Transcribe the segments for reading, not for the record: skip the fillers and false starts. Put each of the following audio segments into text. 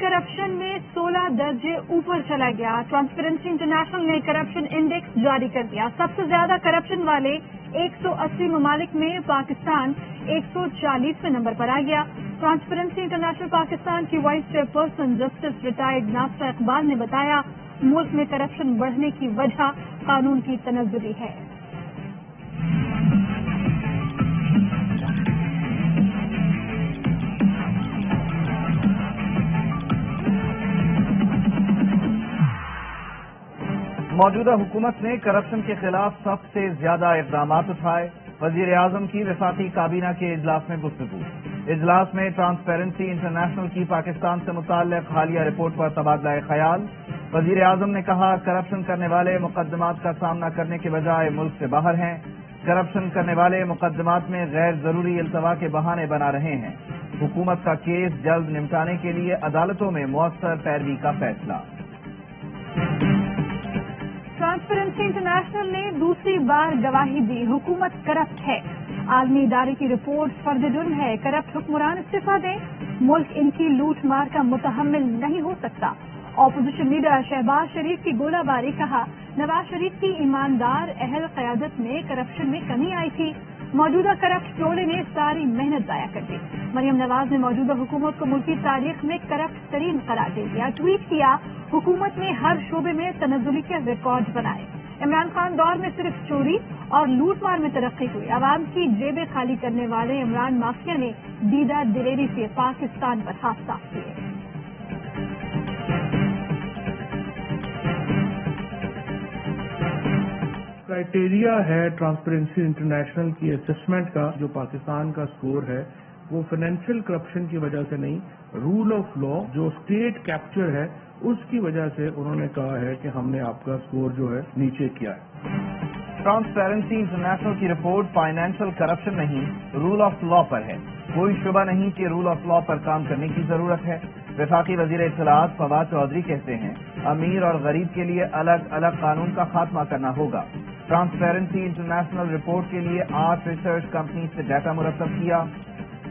Corruption में 16 दर्जे ऊपर चला गया। ट्रांसपेरेंसी इंटरनेशनल ने करप्शन इंडेक्स जारी कर दिया। सबसे ज्यादा करप्शन वाले 180 ममालिक में पाकिस्तान 140वें नंबर पर आ गया। ट्रांसपेरेंसी इंटरनेशनल पाकिस्तान की वाइस चेयरपर्सन जस्टिस रिटायर्ड नासरा इकबाल ने बताया, मुल्क में करप्शन बढ़ने की वजह कानून की तनज़्ज़ुली है। मौजूदा हुकूमत ने करप्शन के खिलाफ सबसे ज्यादा इक़दाम उठाए। वज़ीर आज़म की वफाकी काबीना के इजलास में गुफ्तगू। इजलास में ट्रांसपेरेंसी इंटरनेशनल की पाकिस्तान से मुताल्लिक़ हालिया रिपोर्ट पर तबादला ख्याल। वज़ीर आज़म ने कहा, करप्शन करने वाले मुकदमात का सामना करने के बजाय मुल्क से बाहर हैं। करप्शन करने वाले मुकदमात में गैर जरूरी इल्तवा के बहाने बना रहे हैं। हुकूमत का केस जल्द निपटाने के लिए अदालतों में मुअस्सर पैरवी का फैसला। ट्रांसपेरेंसी इंटरनेशनल ने दूसरी बार गवाही दी, हुकूमत करप्ट है। आलमी इदारे की रिपोर्ट फर्द जुर्म है, करप्ट हुक्मरान इस्तीफा दें। मुल्क इनकी लूट मार का मुतहम्मिल नहीं हो सकता। ऑपोजिशन लीडर शहबाज शरीफ की गोलाबारी, कहा नवाज शरीफ की ईमानदार अहल क़यादत में करप्शन में कमी आई थी। मौजूदा करप्ट टोले ने सारी मेहनत जाया कर दी। मरियम नवाज ने मौजूदा हुकूमत को मुल्की तारीख में करप्ट तरीन करार दे दिया। ट्वीट किया, हुकूमत ने हर शोबे में तनज़्ज़ुली के रिकॉर्ड बनाए। इमरान खान दौर में सिर्फ चोरी और लूटमार में तरक्की हुई। आवाम की जेबें खाली करने वाले इमरान माफिया ने दीदा दिलेरी से पाकिस्तान पर हाथ साफ किए। क्राइटेरिया है ट्रांसपेरेंसी इंटरनेशनल की असेसमेंट का, जो पाकिस्तान का स्कोर है वो फाइनेंशियल करप्शन की वजह से नहीं, रूल ऑफ लॉ जो स्टेट कैप्चर है उसकी वजह से उन्होंने कहा है कि हमने आपका स्कोर जो है नीचे किया है। ट्रांसपेरेंसी इंटरनेशनल की रिपोर्ट फाइनेंशियल करप्शन नहीं, रूल ऑफ लॉ पर है। कोई शुबा नहीं कि रूल ऑफ लॉ पर काम करने की जरूरत है। वफाकी वजीर इत्तलाआत फवाद चौधरी कहते हैं, अमीर और गरीब के लिए अलग अलग कानून का खात्मा करना होगा। ट्रांसपेरेंसी इंटरनेशनल रिपोर्ट के लिए 8 रिसर्च कंपनी से डाटा मुरतब किया।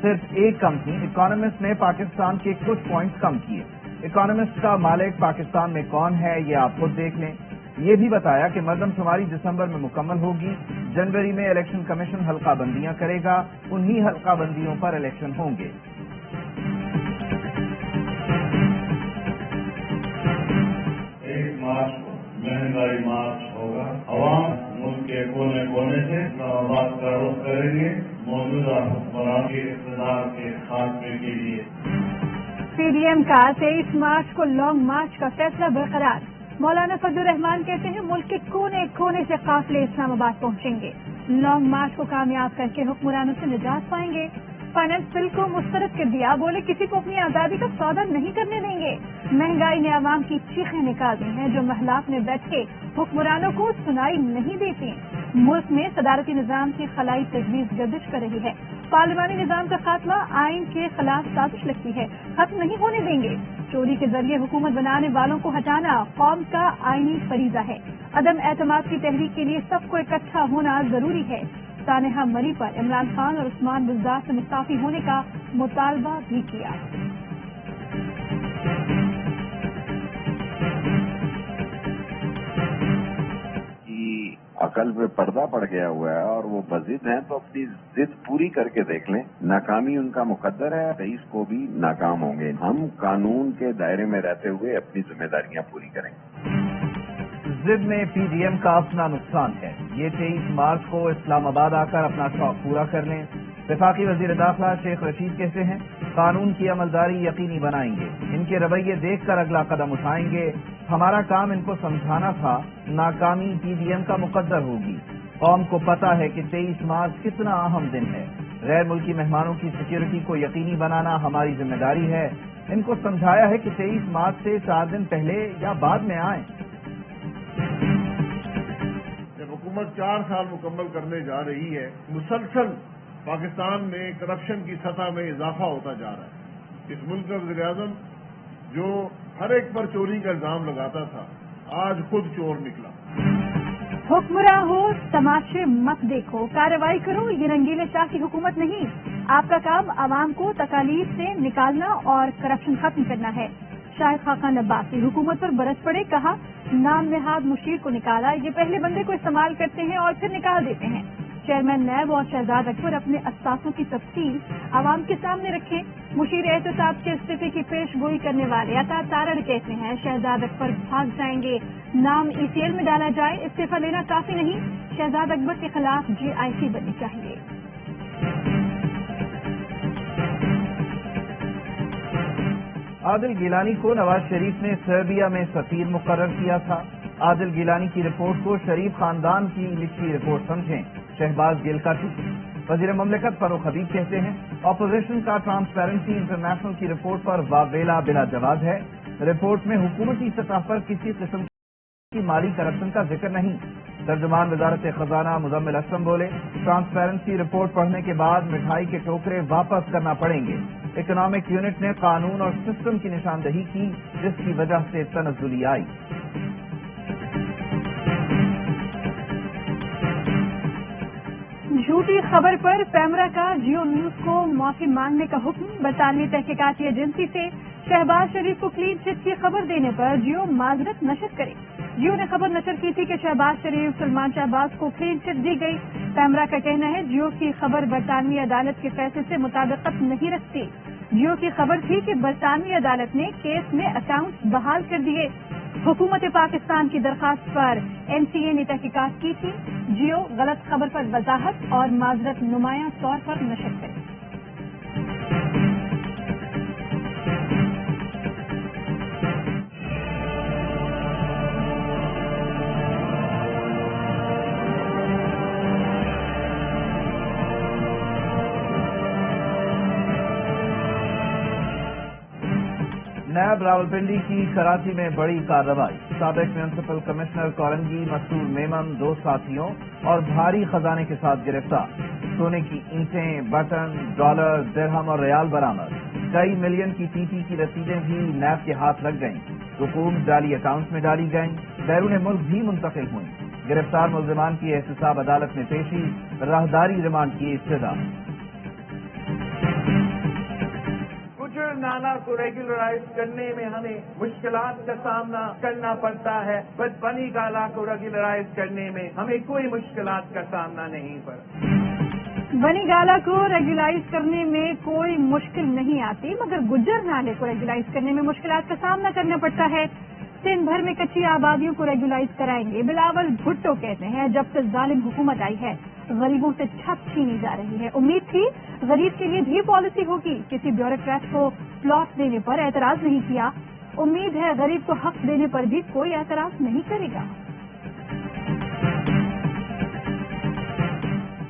सिर्फ एक कंपनी इकोनॉमिस्ट ने पाकिस्तान के कुछ पॉइंट्स कम किए। इकोनॉमिस्ट का मालिक पाकिस्तान में कौन है, ये आप खुद देख लें। ये भी बताया कि मरदमशुमारी दिसंबर में मुकम्मल होगी। जनवरी में इलेक्शन कमीशन हल्का बंदियां करेगा, उन्हीं हल्का बंदियों पर इलेक्शन होंगे। 1 मार्च को महंगाई मार्च होगा। अवाम मुल्क के कोने कोने से इस्लामाबाद का रुख करेंगे मौजूदा हुक्मरान के इक़्तिदार के खात्मे के लिए। पीडीएम का 23 मार्च को लॉन्ग मार्च का फैसला बरकरार। मौलाना फजलुर रहमान कहते हैं, मुल्क के कोने कोने से काफिले इस्लामाबाद पहुंचेंगे। लॉन्ग मार्च को कामयाब करके हुक्मरानों से निजात पाएंगे। फाइनेंस बिल को मुस्तरद कर दिया, बोले किसी को अपनी आजादी का सौदा नहीं करने देंगे। महंगाई ने आवाम की चीखें निकाल दी हैं, जो महलाक में बैठ के हुक्मरानों को सुनाई नहीं देती। मुल्क में सदारती निजाम की खलाई तजवीज गर्दिश कर रही है। पार्लिमानी निजाम का खात्मा आइन के खिलाफ साजिश लगती है, खत्म नहीं होने देंगे। चोरी के जरिए हुकूमत बनाने वालों को हटाना कौम का आईनी फरीजा है। अदम एतमाद की तहरीक के लिए सबको इकट्ठा होना जरूरी है। सानेहा मरी पर इमरान खान और उस्मान बुज़दार से मुस्ताफी होने का मुतालबा भी किया। अकल पे पर्दा पड़ गया हुआ है और वो बज़िद हैं, तो अपनी जिद पूरी करके देख लें। नाकामी उनका मुकद्दर है, रईस को भी नाकाम होंगे। हम कानून के दायरे में रहते हुए अपनी जिम्मेदारियां पूरी करेंगे। जिद में पीडीएम का अपना नुकसान है। ये 23 मार्च को इस्लामाबाद आकर अपना शौक पूरा कर लें। वफाकी वजीर दाखिला शेख रशीद कहते हैं, कानून की अमलदारी यकीनी बनाएंगे। इनके रवैये देखकर अगला कदम उठाएंगे। हमारा काम इनको समझाना था, नाकामी पीडीएम का मुकद्दर होगी। कौम को पता है कि 23 मार्च कितना अहम दिन है। गैर मुल्की मेहमानों की सिक्योरिटी को यकीनी बनाना हमारी जिम्मेदारी है। इनको समझाया है कि 23 मार्च से 4 दिन पहले या बाद में आए। जब हुकूमत 4 साल मुकम्मल करने जा रही है, मुसलसल पाकिस्तान में करप्शन की सतह में इजाफा होता जा रहा है। इस मुल्क का वज़ीर-ए-आज़म जो हर एक पर चोरी का इल्जाम लगाता था, आज खुद चोर निकला। हुक्मरां हो, तमाशे मत देखो, कार्रवाई करो। ये रंगीले शाह की हुकूमत नहीं। आपका काम आवाम को तकालीफ से निकालना और करप्शन खत्म करना है। शाहिद खाकान अब्बासी हुकूमत पर बरस पड़े, कहा नाम नहाद मुशीर को निकाला, ये पहले बंदे को इस्तेमाल करते हैं और फिर निकाल देते हैं। चेयरमैन नैब और शहजाद अकबर अपने असासों की तफसील आवाम के सामने रखें। मुशीर एहतसाब के इस्तीफे की पेश गोई करने वाले अता तारड़ कहते हैं शहजाद अकबर भाग जाएंगे, नाम ECL में डाला जाए, इस्तीफा लेना काफी नहीं, शहजाद अकबर के खिलाफ JIC बननी चाहिए। आदिल गिलानी को नवाज शरीफ ने सर्बिया में सफीर मुकर्रर किया था। आदिल गिलानी की रिपोर्ट को शरीफ खानदान की लिखी रिपोर्ट समझें, शहबाज गिल का ट्वीट। वजीर ममलिकत फरूख हबीब कहते हैं अपोजिशन का ट्रांसपेरेंसी इंटरनेशनल की रिपोर्ट पर वावेला बिला जवाब है। रिपोर्ट में हुकूमती सतह पर किसी किस्म की माली करप्शन का जिक्र नहीं। तर्जुमान वजारत खजाना मुजम्मिल असलम बोले ट्रांसपेरेंसी रिपोर्ट पढ़ने के बाद मिठाई के टोकरे वापस करना पड़ेंगे। इकोनॉमिक यूनिट ने कानून और सिस्टम की निशानदही की, जिसकी वजह से तनज़्ज़ुली आई। झूठी खबर पर पैमरा का जियो न्यूज को माफी मांगने का हुक्म। बरतानवी तहकीकाती एजेंसी से शहबाज शरीफ को क्लीन चिट की खबर देने पर जियो माजरत नशर करे। जियो ने खबर नशर की थी कि शहबाज शरीफ सलमान शहबाज को क्लीन चिट दी गई। पैमरा का कहना है जियो की खबर बरतानवी अदालत के फैसले से मुताबिकत नहीं रखती। जियो की खबर थी कि बरतानवी अदालत ने केस में अकाउंट्स बहाल कर दिए। हुकूमत पाकिस्तान की दरखास्त पर NCA ने तहकीकात की थी। जियो गलत खबर पर वजाहत और माजरत नुमायां तौर पर नशर करे। नैब रावलपिंडी की कराची में बड़ी कार्रवाई। साबिक म्यूनिसिपल कमिश्नर कोरंगी मसूद मेमन 2 साथियों और भारी खजाने के साथ गिरफ्तार। सोने की ईंटें, बटन, डॉलर, दिरहम और रियाल बरामद। कई मिलियन की PP की रसीदें भी नैब के हाथ लग गईं। रकूम जाली अकाउंट्स में डाली गईं, बैरून मुल्क भी मुंतकिल हुई। गिरफ्तार मुल्जिमान की एहतसाब अदालत में पेशी, राहदारी रिमांड की इब्तिदा। नाला को रेगुलराइज करने में हमें मुश्किलात का सामना करना पड़ता है, बट बनी गाला को रेगुलराइज करने में हमें कोई मुश्किलात का सामना नहीं पड़ा। बनी गाला को रेगुलाइज करने में कोई मुश्किल नहीं आती, मगर गुज्जर नाले को रेगुलाइज करने में मुश्किलात का सामना करना पड़ता है। सिंध भर में कच्ची आबादियों को रेगुलाइज कराएंगे। बिलावल भुट्टो कहते हैं जब से जालिम हुकूमत आई है गरीबों से छत छीनी जा रही है। उम्मीद थी गरीब के लिए भी पॉलिसी होगी। किसी ब्यूरोक्रेट को प्लॉट देने पर एतराज नहीं किया। उम्मीद है गरीब को हक देने पर भी कोई एतराज नहीं करेगा।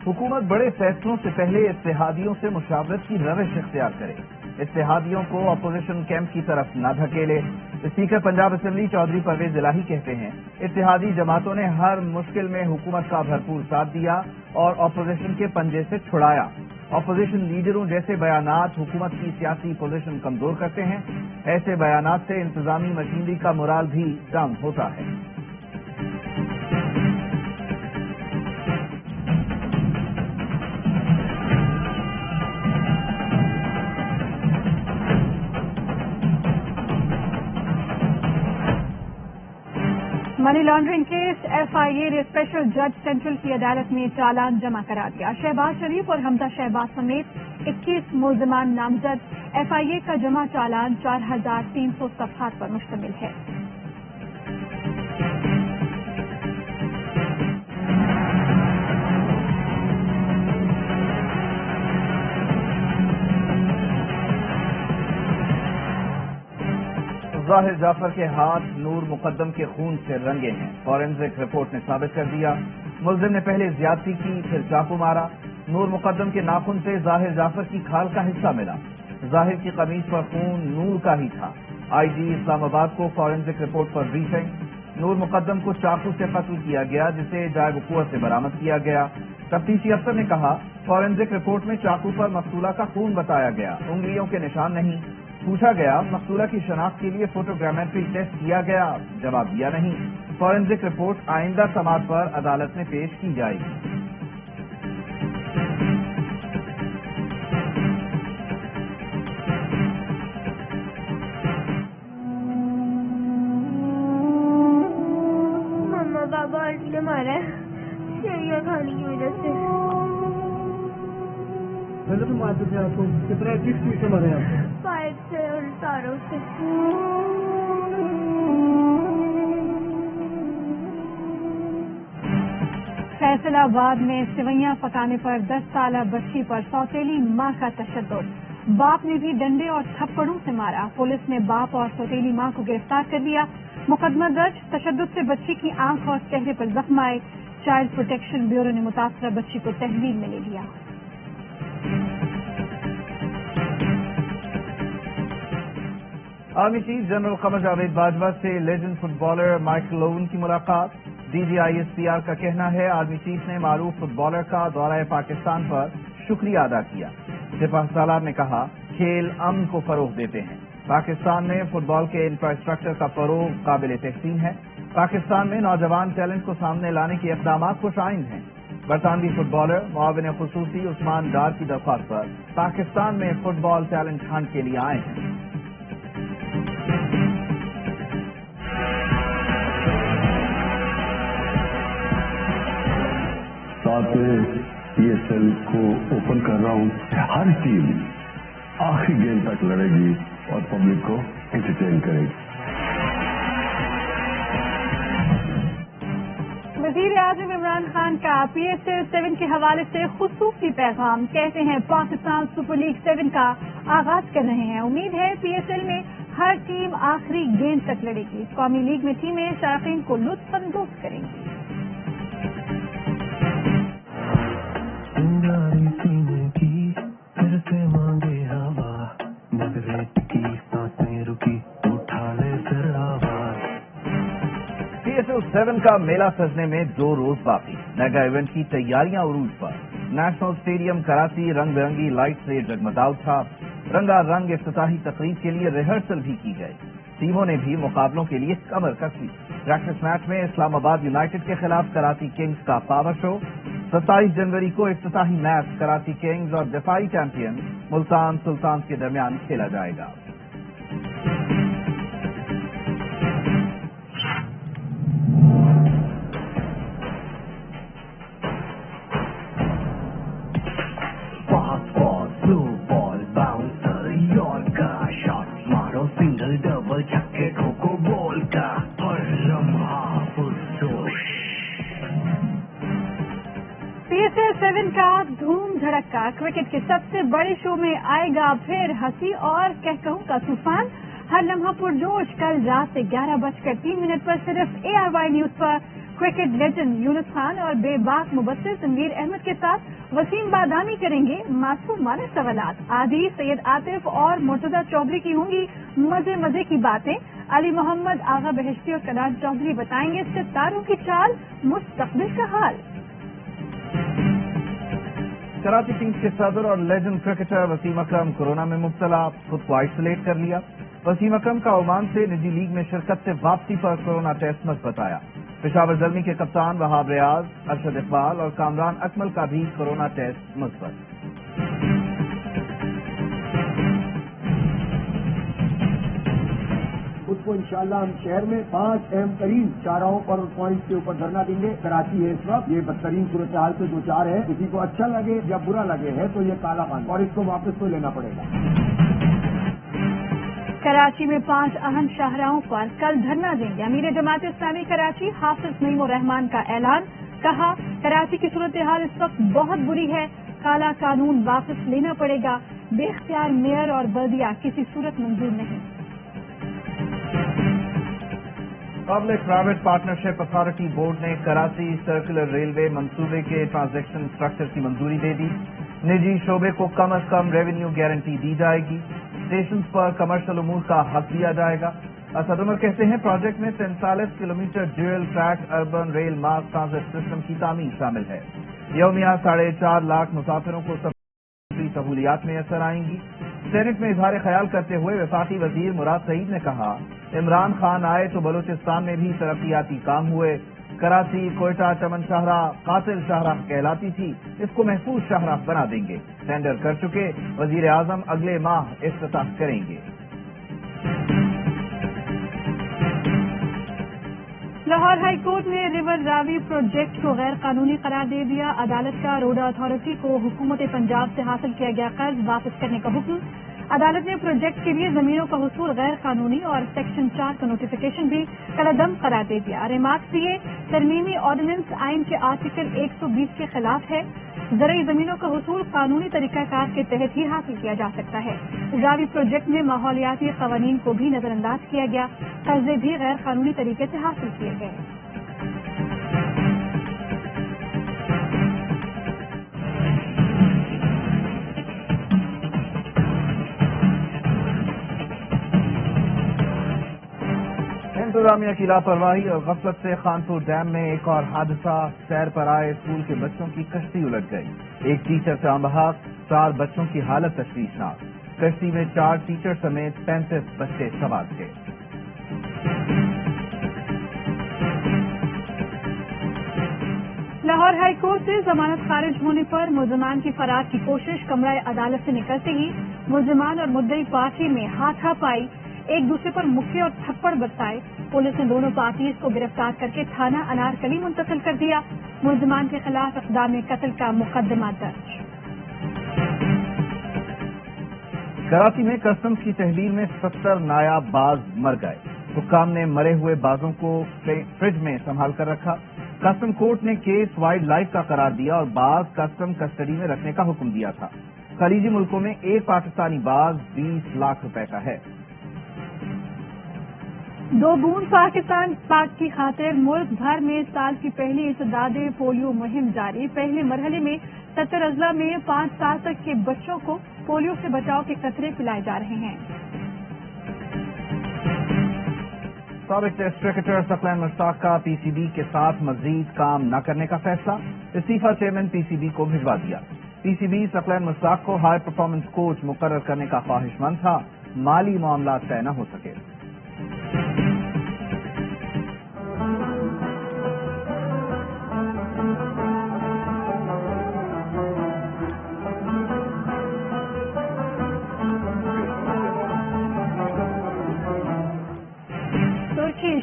हुकूमत बड़े फैसलों से पहले इत्तेहादियों से मुशावरत की रविश इख्तियार करे, इत्तेहादियों को अपोजिशन कैंप की तरफ न धकेले। स्पीकर पंजाब असेंबली चौधरी परवेज इलाही कहते हैं इत्तेहादी जमातों ने हर मुश्किल में हुकूमत का भरपूर साथ दिया और अपोजिशन के पंजे से छुड़ाया। अपोजिशन लीडरों जैसे बयानात हुकूमत की सियासी पोजीशन कमजोर करते हैं। ऐसे बयानात से इंतजामी मशीनरी का मोराल भी डाउन होता है। मनी लॉन्ड्रिंग केस FIA ने स्पेशल जज सेंट्रल की अदालत में चालान जमा करा दिया। शहबाज शरीफ और हमजा शहबाज समेत 21 मुल्जिमान नामजद। FIA का जमा चालान 4300 सफ़हात पर मुश्तमिल है। जाहिर जाफर के हाथ नूर मुकद्दम के खून से रंगे हैं। फॉरेंसिक रिपोर्ट ने साबित कर दिया मुल्जिम ने पहले ज्यादती की, फिर चाकू मारा। नूर मुकद्दम के नाखून से जाहिर जाफर की खाल का हिस्सा मिला। जाहिर की कमीज पर खून नूर का ही था। IG इस्लामाबाद को फॉरेंसिक रिपोर्ट पर ब्रीफिंग। नूर मुकद्दम को चाकू से कत्ल किया गया, जिसे जाए वकूअत से बरामद किया गया। तफ्तीशी अफसर ने कहा फॉरेंसिक रिपोर्ट में चाकू पर मकतूला का खून बताया गया, उंगलियों के निशान नहीं। पूछा गया मकतूला की शनाख्त के लिए फोटोग्रामेट्री टेस्ट किया गया, जवाब दिया नहीं। फॉरेंसिक रिपोर्ट आइंदा समात पर अदालत में पेश की जाएगी। खाने की वजह से। पहले तो मारते थे आपको, कितना किस चीज से मारे आपको? पाइप से और तारों से। फैसलाबाद में सेवैयां पकाने पर 10 साला बच्ची पर सौतेली मां का तशद्दुद। बाप ने भी डंडे और थप्पड़ों से मारा। पुलिस ने बाप और सौतेली मां को गिरफ्तार कर लिया। मुकदमा दर्ज। तशद्दुद से बच्ची की आंख और चेहरे पर जख्म आए। चाइल्ड प्रोटेक्शन ब्यूरो ने मुतासरा बच्ची को तहवील में ले लिया। Army chief general Qamar Javed Bajwa से लेजेंड फुटबॉलर माइकल ओवन की मुलाकात। DGISPR का कहना है आर्मी चीफ ने मारूफ फुटबॉलर का दौरा पाकिस्तान पर शुक्रिया अदा किया। सिपाह सालार ने कहा खेल अमन को फरोग देते हैं। पाकिस्तान में फुटबॉल के इंफ्रास्ट्रक्चर का फरोग काबिल तहसीन है। पाकिस्तान में नौजवान टैलेंट को सामने लाने के इक़दामात खुशाइंद हैं। बरतानवी फुटबॉलर मुआविन खुसूसी उस्मान डार की दरख्वास्त पर पाकिस्तान में फुटबॉल टैलेंट हंट के लिए आए हैं। PSL को ओपन कर रहा हूं। हर टीम आखिरी गेंद तक लड़ेगी और पब्लिक को एंटरटेन करेगी। वज़ीर आज़म इमरान खान का PSL 7 के हवाले से खुसूसी पैगाम। कहते हैं पाकिस्तान सुपर लीग 7 का आगाज कर रहे हैं। उम्मीद है PSL में हर टीम आखिरी गेंद तक लड़ेगी। कौमी लीग में टीमें शायकीन को लुत्फअंदोज करेंगी। PSL 7 का मेला सजने में 2 रोज बाकी। मेगा इवेंट की तैयारियां उरूज पर। नेशनल स्टेडियम कराची रंग बिरंगी लाइट से जगमगा उठा। रंगारंग इफ्तिताही तकरीब के लिए रिहर्सल भी की गई। टीमों ने भी मुकाबलों के लिए कमर कसी। प्रैक्टिस मैच में इस्लामाबाद यूनाइटेड के खिलाफ कराची किंग्स का पावर शो। 27 जनवरी को इफ्तिताही मैच कराची किंग्स और दिफाई चैंपियन मुल्तान सुल्तान के दरमियान खेला जाएगा। PSL 7 का धूम धड़का। क्रिकेट के सबसे बड़े शो में आएगा फिर हंसी और कहूं का तूफान। हर लम्हा पुरजोश। कल रात से 11:03 पर सिर्फ ARY न्यूज पर क्रिकेट लेजेंड यूनुस खान और बेबाक मुबस्सिर तनवीर अहमद के साथ वसीम बादामी करेंगे मासूमाना सवालात। आदि सैयद आतिफ और मुर्तजा चौधरी की होंगी मजे मजे की बातें। अली मोहम्मद, आगा बहश्ती और कनाज चौधरी बताएंगे सितारों की चाल, मुस्तकबिल का हाल। कराची किंग्स के सदर और लेजेंड क्रिकेटर वसीम अकरम कोरोना में मुब्तला। खुद को आइसोलेट कर लिया। वसीम अकरम का ओमान से निजी लीग में शिरकत से वापसी पर कोरोना टेस्ट मत बताया। पेशावर ज़ल्मी के कप्तान वहाब रियाज, अरशद इकबाल और कामरान अकमल का भी कोरोना टेस्ट मुस्बत। उसको इंशाल्लाह हम शहर में 5 अहम तरीन चाराहों पर पॉइंट के ऊपर धरना देंगे। कराची है इस वक्त ये बदतरीन सूरत हाल से 2-4 है। किसी को अच्छा लगे या बुरा लगे है तो ये काला कान और इसको वापस तो लेना पड़ेगा। कराची में 5 अहम शाहराहों पर कल धरना देंगे। अमीर जमात इस्लामी कराची हाफिज नईमुर रहमान का ऐलान। कहा कराची की सूरत हाल इस वक्त बहुत बुरी है। काला कानून वापस लेना पड़ेगा। बेख्तियार मेयर और बल्दिया किसी सूरत मंजूर नहीं। Public private partnership authority board ने कराची सर्कुलर रेलवे मंसूबे के ट्रांजैक्शन स्ट्रक्चर की मंजूरी दे दी। निजी शोबे को कम अज कम रेवेन्यू गारंटी दी जाएगी। स्टेशन पर कमर्शियल उमूर का हक दिया जाएगा। असद उमर कहते हैं प्रोजेक्ट में 43 kilometre dual track urban rail मास ट्रांजिट सिस्टम की तामीर शामिल है। यौमिया 4.5 लाख मुसाफिरों को सहूलियात में असर आएंगी। सेनेट में इजहार ख्याल करते हुए वफाकी वजीर मुराद सईद ने कहा इमरान खान आए तो बलूचिस्तान में भी तरक्याती काम हुए। कराची कोयटा चमन शाहराह कातिल शाहराह कहलाती थी, इसको महफूज शाहराह बना देंगे। टेंडर कर चुके। वजीर आजम अगले माह इफ्तिताह करेंगे। لاہور ہائی کورٹ نے ریور راوی پروجیکٹ کو غیر قانونی قرار دے دیا. عدالت کا روڈا اتھارٹی کو حکومت پنجاب سے حاصل کیا گیا قرض واپس کرنے کا حکم. عدالت نے پروجیکٹ کے لیے زمینوں کا حصول غیر قانونی اور سیکشن 4 کا نوٹیفیکیشن بھی کالعدم قرار دے دیا. ریمارکس دیے ترمیمی آرڈیننس آئین کے آرٹیکل 120 کے خلاف ہے. زرعی زمینوں کا حصول قانونی طریقہ کار کے تحت ہی حاصل کیا جا سکتا ہے. راوی پروجیکٹ میں ماحولیاتی قوانین کو بھی نظر انداز کیا گیا. قرضے بھی غیر قانونی طریقے سے حاصل کیے گئے. انتظامیہ کی لاپرواہی اور غفلت سے خانپور ڈیم میں ایک اور حادثہ. سیر پر آئے اسکول کے بچوں کی کشتی الٹ گئی. ایک ٹیچر جاں بحق، 4 بچوں کی حالت تشویشناک. کشتی میں 4 ٹیچر سمیت 35 بچے سوار تھے. لاہور ہائی کورٹ سے ضمانت خارج ہونے پر ملزمان کی فرار کی کوشش. کمرہ عدالت سے نکلتے ہی ملزمان اور مدعی پارٹی میں ہاتھا پائی، ایک دوسرے پر مکے اور تھپڑ برسائے. پولیس نے دونوں پارٹیز کو گرفتار کر کے تھانہ انارکلی منتقل کر دیا. ملزمان کے خلاف اقدام قتل کا مقدمہ درج. کراچی میں کسٹمز کی تحویل میں 70 نایاب باز مر گئے. حکام نے مرے ہوئے بازوں کو فریج میں سنبھال کر رکھا. کسٹم کورٹ نے کیس وائلڈ لائف کا قرار دیا اور باز کسٹم کسٹڈی میں رکھنے کا حکم دیا تھا. خلیجی ملکوں میں ایک پاکستانی باز 20 لاکھ روپے کا ہے. 2 بوند پاکستان پاک کی خاطر ملک بھر میں سال کی پہلی انسداد پولیو مہم جاری. پہلے مرحلے میں 70 اضلاع میں 5 سال تک کے بچوں کو پولیو سے بچاؤ کے قطرے پلائے جا رہے ہیں. سابق ٹیسٹ کرکٹر ثقلین مشتاق کا پی سی بی کے ساتھ مزید کام نہ کرنے کا فیصلہ. استعفی چیئرمین پی سی بی کو بھجوا دیا. پی سی بی ثقلین مشتاق کو ہائی پرفارمنس کوچ مقرر کرنے کا خواہش مند تھا. مالی معاملات طے نہ ہو سکے.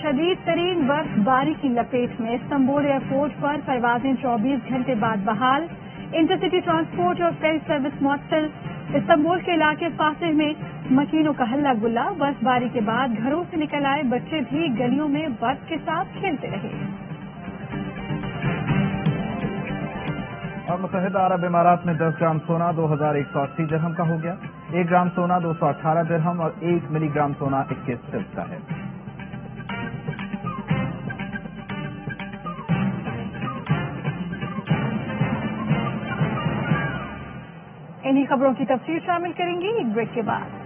شدید ترین برف باری کی لپیٹ میں استنبول ایئرپورٹ پر پروازیں 24 گھنٹے بعد بحال. انٹرسٹی ٹرانسپورٹ اور فیری سروس معطل. استنبول کے علاقے فاصل میں مکینوں کا ہلہ گلا. برف باری کے بعد گھروں سے نکل آئے بچے بھی گلیوں میں برف کے ساتھ کھیلتے رہے. اور متحدہ عرب امارات میں 10 گرام سونا 2180 درہم کا ہو گیا. 1 گرام سونا 218 درہم اور 1 ملی گرام سونا 21 سلس کا ہے. انہی خبروں کی تفصیل شامل کریں گے ایک بریک کے بعد.